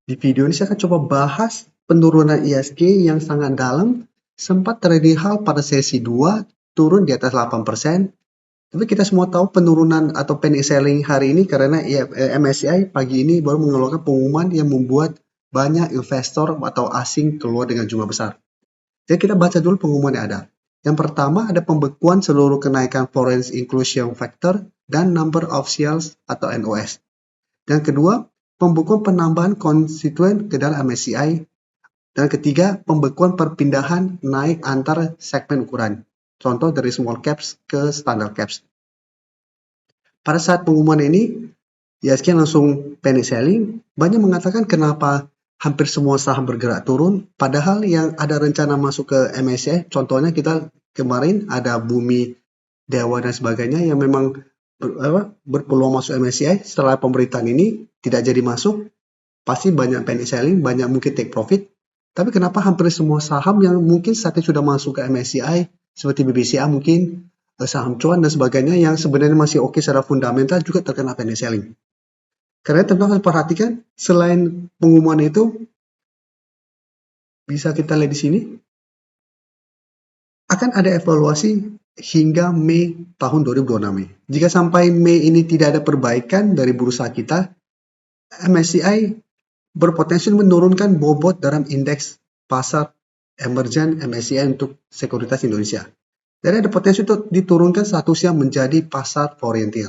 Di video ini saya akan coba bahas penurunan ISG yang sangat dalam, sempat terjadi hal pada sesi 2, turun di atas 8%. Tapi kita semua tahu penurunan atau panic selling hari ini karena MSCI pagi ini baru mengeluarkan pengumuman yang membuat banyak investor atau asing keluar dengan jumlah besar. Jadi kita baca dulu pengumuman yang ada. Yang pertama ada pembekuan seluruh kenaikan Foreign Inclusion Factor dan Number of Sales atau NOS. Dan kedua, pembekuan penambahan konstituen ke dalam MSCI. Dan ketiga, pembekuan perpindahan naik antar segmen ukuran. Contoh dari small caps ke standard caps. Pada saat pengumuman ini, ISG langsung panic selling. Banyak mengatakan kenapa hampir semua saham bergerak turun, padahal yang ada rencana masuk ke MSCI, contohnya kita kemarin ada Bumi, Dewa dan sebagainya yang memang berpeluang masuk MSCI setelah pemberitaan ini tidak jadi masuk, pasti banyak panic selling, banyak mungkin take profit. Tapi kenapa hampir semua saham yang mungkin saat ini sudah masuk ke MSCI seperti BBCA mungkin, saham cuan dan sebagainya yang sebenarnya masih oke secara fundamental juga terkena panic selling. Karena teman-teman harus perhatikan, selain pengumuman itu, bisa kita lihat di sini, akan ada evaluasi hingga Mei tahun 2026. Jika sampai Mei ini tidak ada perbaikan dari bursa kita, MSCI berpotensi menurunkan bobot dalam indeks pasar emerging MSCI untuk sekuritas Indonesia. Jadi ada potensi untuk diturunkan statusnya menjadi pasar frontier.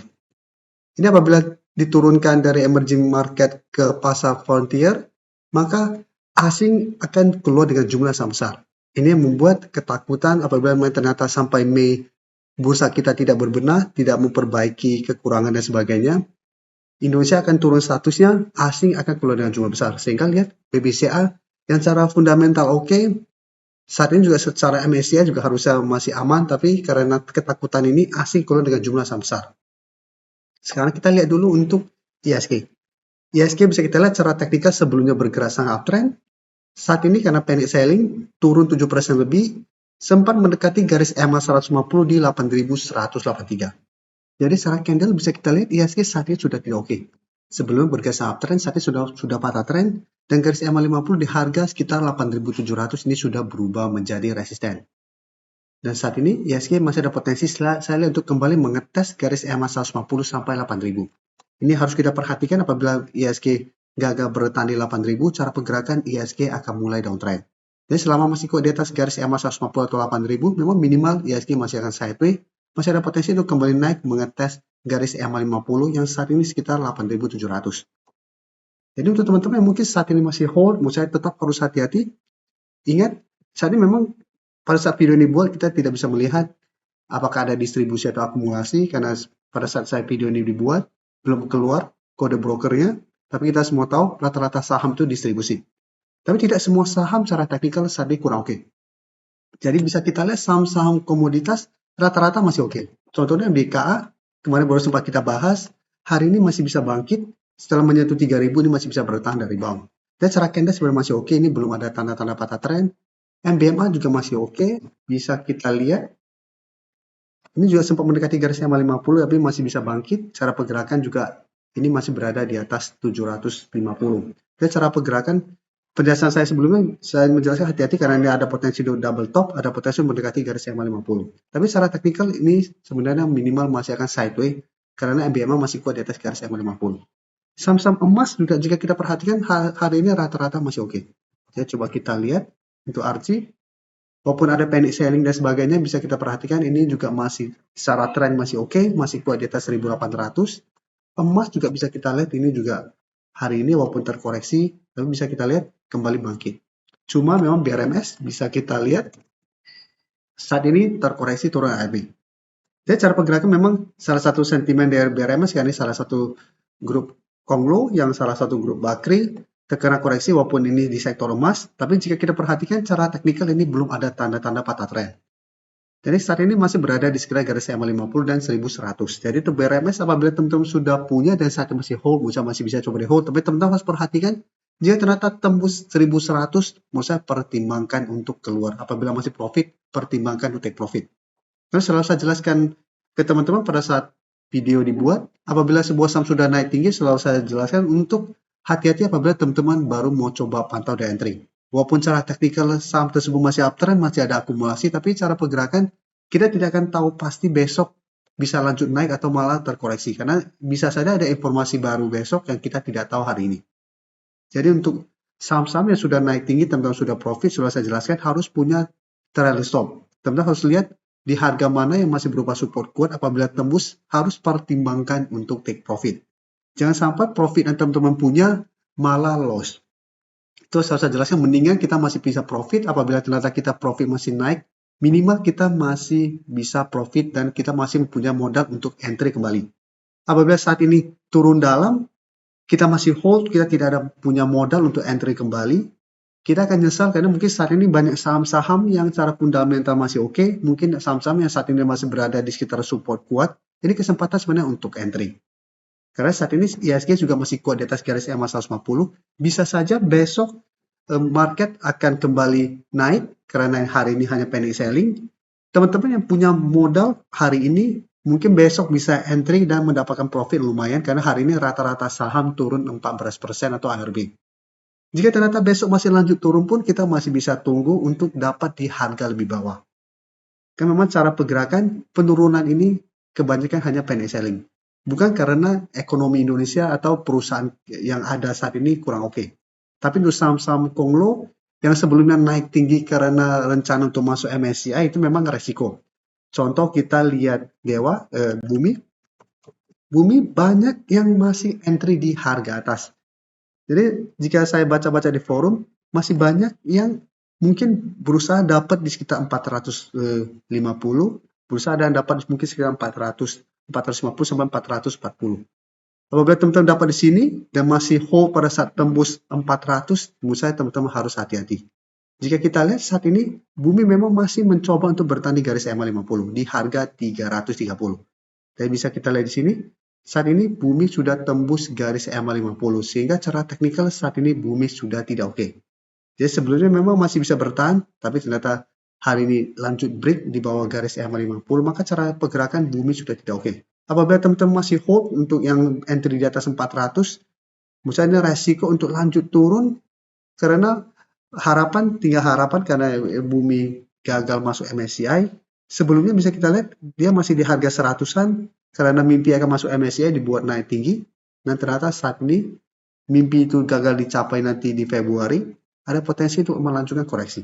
Ini apabila diturunkan dari emerging market ke pasar frontier, maka asing akan keluar dengan jumlah sangat besar. Ini yang membuat ketakutan apabila ternyata sampai Mei bursa kita tidak berbenah, tidak memperbaiki kekurangan dan sebagainya, Indonesia akan turun statusnya, asing akan keluar dengan jumlah besar. Sehingga lihat BBCA yang secara fundamental oke, saat ini juga secara MSCI juga harusnya masih aman, tapi karena ketakutan ini asing keluar dengan jumlah sangat besar. Sekarang kita lihat dulu untuk ISG. ISG bisa kita lihat secara teknikal sebelumnya bergerak sangat uptrend. Saat ini karena panic selling turun 7% lebih, sempat mendekati garis EMA 150 di 8.183. Jadi secara candle bisa kita lihat ISG saat ini sudah tidak oke. Sebelum bergerak sangat uptrend, saat ini sudah patah trend dan garis EMA 50 di harga sekitar 8.700 ini sudah berubah menjadi resisten. Dan saat ini ISG masih ada potensi saya lihat untuk kembali mengetes garis EMA 150 sampai 8.000. Ini harus kita perhatikan apabila ISG gagal bertahan di 8.000, cara pergerakan ISG akan mulai downtrend. Jadi selama masih kuat di atas garis EMA 150 atau 8.000, memang minimal ISG masih akan sideways, masih ada potensi untuk kembali naik mengetes garis EMA 50 yang saat ini sekitar 8.700. Jadi untuk teman-teman yang mungkin saat ini masih hold, menurut saya tetap harus hati-hati. Ingat, saat ini memang pada saat video ini buat kita tidak bisa melihat apakah ada distribusi atau akumulasi karena pada saat saya video ini dibuat belum keluar kode brokernya, tapi kita semua tahu rata-rata saham itu distribusi. Tapi tidak semua saham secara teknikal saat ini kurang oke. Jadi bisa kita lihat saham-saham komoditas rata-rata masih oke. Contohnya BKA, kemarin baru sempat kita bahas, hari ini masih bisa bangkit, setelah menyentuh 3.000 ini masih bisa bertahan dari bawah. Dan secara candle sebenarnya masih oke, ini belum ada tanda-tanda patah tren. MBMA juga masih oke, bisa kita lihat. Ini juga sempat mendekati garis EMA 50, tapi masih bisa bangkit. Cara pergerakan juga ini masih berada di atas 750. Dan cara pergerakan, penjelasan saya sebelumnya, saya menjelaskan hati-hati karena ini ada potensi double top, ada potensi mendekati garis EMA 50. Tapi secara teknikal ini sebenarnya minimal masih akan sideways, karena MBMA masih kuat di atas garis EMA 50. Saham-saham emas juga jika kita perhatikan hari ini rata-rata masih oke. Jadi coba kita lihat. Untuk RC, walaupun ada panic selling dan sebagainya, bisa kita perhatikan ini juga masih secara tren masih oke, masih kuat di atas 1.800. Emas juga bisa kita lihat ini juga hari ini walaupun terkoreksi, tapi bisa kita lihat kembali bangkit. Cuma memang BRMS bisa kita lihat saat ini terkoreksi turun ARB. Jadi cara pergerakan memang salah satu sentimen dari BRMS kan ini salah satu grup Konglo yang salah satu grup Bakri terkena koreksi walaupun ini di sektor emas, tapi jika kita perhatikan cara teknikal ini belum ada tanda-tanda patah tren. Jadi saat ini masih berada di sekitar garis EMA 50 dan 1100. Jadi untuk BRMS apabila teman-teman sudah punya dan saat ini masih hold, masih bisa coba di hold, tapi teman-teman harus perhatikan jika ternyata tembus 1100, saya pertimbangkan untuk keluar. Apabila masih profit, pertimbangkan untuk take profit. Terus selalu saya jelaskan ke teman-teman pada saat video dibuat, apabila sebuah saham sudah naik tinggi, selalu saya jelaskan untuk hati-hati apabila teman-teman baru mau coba pantau di entry. Walaupun secara teknikal saham tersebut masih uptrend, masih ada akumulasi, tapi cara pergerakan kita tidak akan tahu pasti besok bisa lanjut naik atau malah terkoreksi. Karena bisa saja ada informasi baru besok yang kita tidak tahu hari ini. Jadi untuk saham-saham yang sudah naik tinggi, teman-teman sudah profit, sudah saya jelaskan, harus punya trailing stop. Teman-teman harus lihat di harga mana yang masih berupa support kuat, apabila tembus harus pertimbangkan untuk take profit. Jangan sampai profit yang teman-teman punya malah loss. Itu saya jelaskan, mendingan kita masih bisa profit apabila ternyata kita profit masih naik, minimal kita masih bisa profit dan kita masih punya modal untuk entry kembali. Apabila saat ini turun dalam, kita masih hold, kita tidak ada punya modal untuk entry kembali, kita akan nyesal karena mungkin saat ini banyak saham-saham yang secara fundamental masih oke, mungkin saham-saham yang saat ini masih berada di sekitar support kuat, ini kesempatan sebenarnya untuk entry. Karena saat ini IHSG juga masih kuat di atas garis EMA 150, bisa saja besok market akan kembali naik karena hari ini hanya panic selling. Teman-teman yang punya modal hari ini mungkin besok bisa entry dan mendapatkan profit lumayan karena hari ini rata-rata saham turun 14% atau ARB. Jika ternyata besok masih lanjut turun pun kita masih bisa tunggu untuk dapat di harga lebih bawah. Karena memang cara pergerakan penurunan ini kebanyakan hanya panic selling. Bukan karena ekonomi Indonesia atau perusahaan yang ada saat ini kurang oke. Tapi untuk saham-saham konglo yang sebelumnya naik tinggi karena rencana untuk masuk MSCI itu memang resiko. Contoh kita lihat Dewa, Bumi. Bumi banyak yang masih entry di harga atas. Jadi jika saya baca-baca di forum, masih banyak yang mungkin berusaha dapat di sekitar 450, berusaha dan dapat mungkin sekitar 450 sampai 440. Apabila teman-teman dapat di sini dan masih hold pada saat tembus 400, menurut saya teman-teman harus hati-hati. Jika kita lihat saat ini, Bumi memang masih mencoba untuk bertahan di garis EMA 50 di harga 330. Dan bisa kita lihat di sini, saat ini Bumi sudah tembus garis EMA 50, sehingga secara teknikal saat ini Bumi sudah tidak oke. Jadi sebelumnya memang masih bisa bertahan, tapi ternyata hari ini lanjut break di bawah garis EMA 50, maka cara pergerakan Bumi sudah tidak oke. Apabila teman-teman masih hold untuk yang entry di atas 400, misalnya resiko untuk lanjut turun karena tinggal harapan karena Bumi gagal masuk MSCI. Sebelumnya bisa kita lihat dia masih di harga 100-an karena mimpi akan masuk MSCI dibuat naik tinggi, dan ternyata saat ini mimpi itu gagal dicapai nanti di Februari, ada potensi untuk melanjutkan koreksi.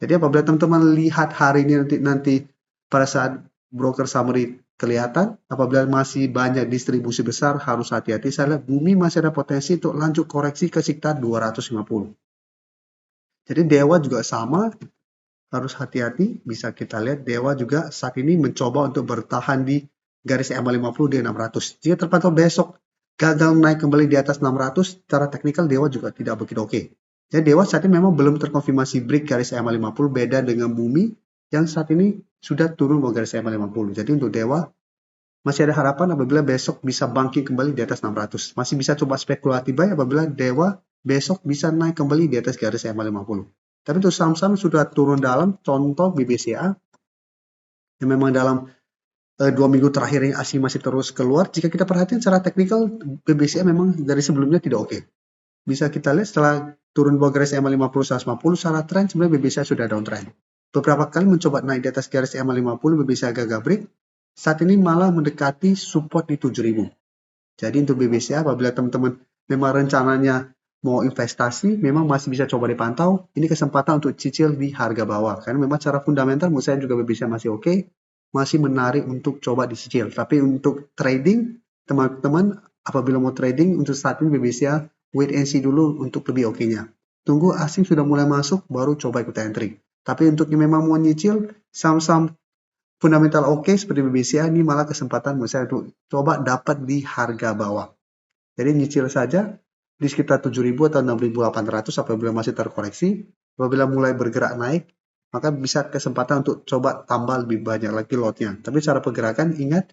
Jadi apabila teman-teman lihat hari ini nanti pada saat broker summary kelihatan, apabila masih banyak distribusi besar harus hati-hati. Saya lihat Bumi masih ada potensi untuk lanjut koreksi ke sekitar 250. Jadi Dewa juga sama, harus hati-hati. Bisa kita lihat Dewa juga saat ini mencoba untuk bertahan di garis EMA 50 di 600. Jika terpantau besok gagal naik kembali di atas 600, secara teknikal Dewa juga tidak begitu oke. Jadi Dewa saat ini memang belum terkonfirmasi break garis EMA 50, beda dengan Bumi yang saat ini sudah turun ke garis EMA 50. Jadi untuk Dewa masih ada harapan apabila besok bisa bangkit kembali di atas 600. Masih bisa coba spekulasi buy apabila Dewa besok bisa naik kembali di atas garis EMA 50. Tapi untuk saham-saham sudah turun dalam, contoh BBCA yang memang dalam 2 minggu terakhir ini asing masih terus keluar. Jika kita perhatikan secara teknikal, BBCA memang dari sebelumnya tidak oke. Bisa kita lihat setelah turun bawah garis EMA 50 150, secara tren sebenarnya BBCA sudah downtrend. Beberapa kali mencoba naik di atas garis EMA 50, BBCA gagal break. Saat ini malah mendekati support di 7.000. Jadi untuk BBCA apabila teman-teman memang rencananya mau investasi, memang masih bisa coba dipantau. Ini kesempatan untuk cicil di harga bawah. Karena memang secara fundamental menurut saya juga BBCA masih oke. Masih menarik untuk coba dicicil. Tapi untuk trading, teman-teman apabila mau trading untuk saat ini BBCA wait and see dulu untuk lebih oke-nya. Tunggu asing sudah mulai masuk, baru coba ikut entry. Tapi untuk yang memang mau nyicil, saham-saham fundamental oke seperti BBCA ini malah kesempatan menurut saya untuk coba dapat di harga bawah. Jadi nyicil saja di sekitar 7.000 atau 6.800 apabila masih terkoreksi. Apabila mulai bergerak naik, maka bisa kesempatan untuk coba tambah lebih banyak lagi lotnya. Tapi cara pergerakan ingat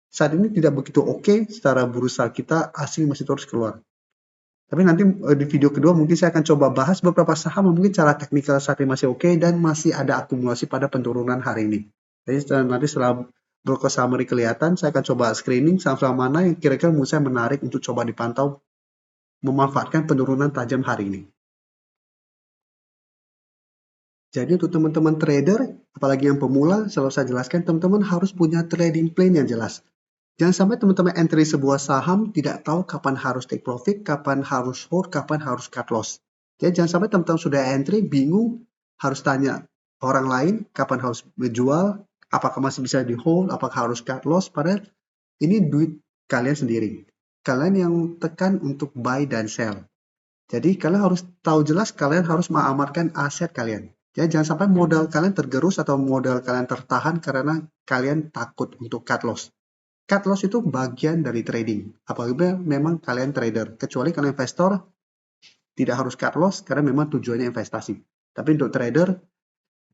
saat ini tidak begitu oke secara bursa kita, asing masih terus keluar. Tapi nanti di video kedua mungkin saya akan coba bahas beberapa saham yang mungkin cara teknikal saat ini masih oke dan masih ada akumulasi pada penurunan hari ini. Jadi nanti setelah broker summary kelihatan, saya akan coba screening saham-saham mana yang kira-kira menurut saya menarik untuk coba dipantau memanfaatkan penurunan tajam hari ini. Jadi untuk teman-teman trader, apalagi yang pemula, selalu saya jelaskan teman-teman harus punya trading plan yang jelas. Jangan sampai teman-teman entry sebuah saham tidak tahu kapan harus take profit, kapan harus hold, kapan harus cut loss. Jadi jangan sampai teman-teman sudah entry bingung, harus tanya orang lain kapan harus menjual, apakah masih bisa di hold, apakah harus cut loss, padahal ini duit kalian sendiri. Kalian yang tekan untuk buy dan sell. Jadi kalian harus tahu jelas, kalian harus mengamankan aset kalian. Jadi jangan sampai modal kalian tergerus atau modal kalian tertahan karena kalian takut untuk cut loss. Cut loss itu bagian dari trading, apabila memang kalian trader. Kecuali kalian investor, tidak harus cut loss karena memang tujuannya investasi. Tapi untuk trader,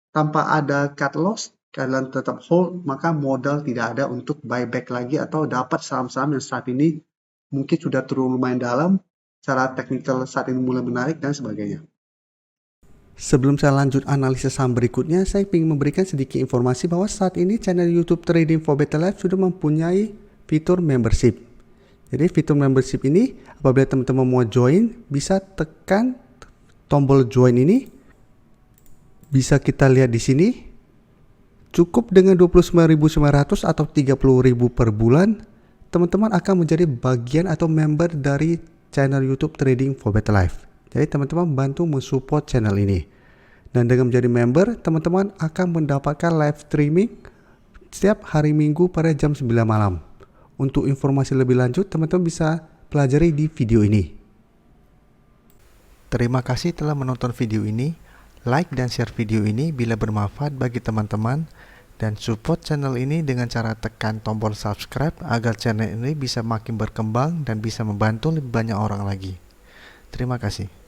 tanpa ada cut loss, kalian tetap hold, maka modal tidak ada untuk buyback lagi atau dapat saham-saham yang saat ini mungkin sudah turun lumayan dalam, secara teknikal saat ini mulai menarik dan sebagainya. Sebelum saya lanjut analisis saham berikutnya, saya ingin memberikan sedikit informasi bahwa saat ini channel YouTube Trading for Better Life sudah mempunyai fitur membership. Jadi fitur membership ini, apabila teman-teman mau join, bisa tekan tombol join ini. Bisa kita lihat di sini. Cukup dengan 29.900 atau 30.000 per bulan, teman-teman akan menjadi bagian atau member dari channel YouTube Trading for Better Life. Jadi teman-teman bantu mensupport channel ini. Dan dengan menjadi member, teman-teman akan mendapatkan live streaming setiap hari Minggu pada jam 9 malam. Untuk informasi lebih lanjut, teman-teman bisa pelajari di video ini. Terima kasih telah menonton video ini. Like dan share video ini bila bermanfaat bagi teman-teman. Dan support channel ini dengan cara tekan tombol subscribe agar channel ini bisa makin berkembang dan bisa membantu lebih banyak orang lagi. Terima kasih.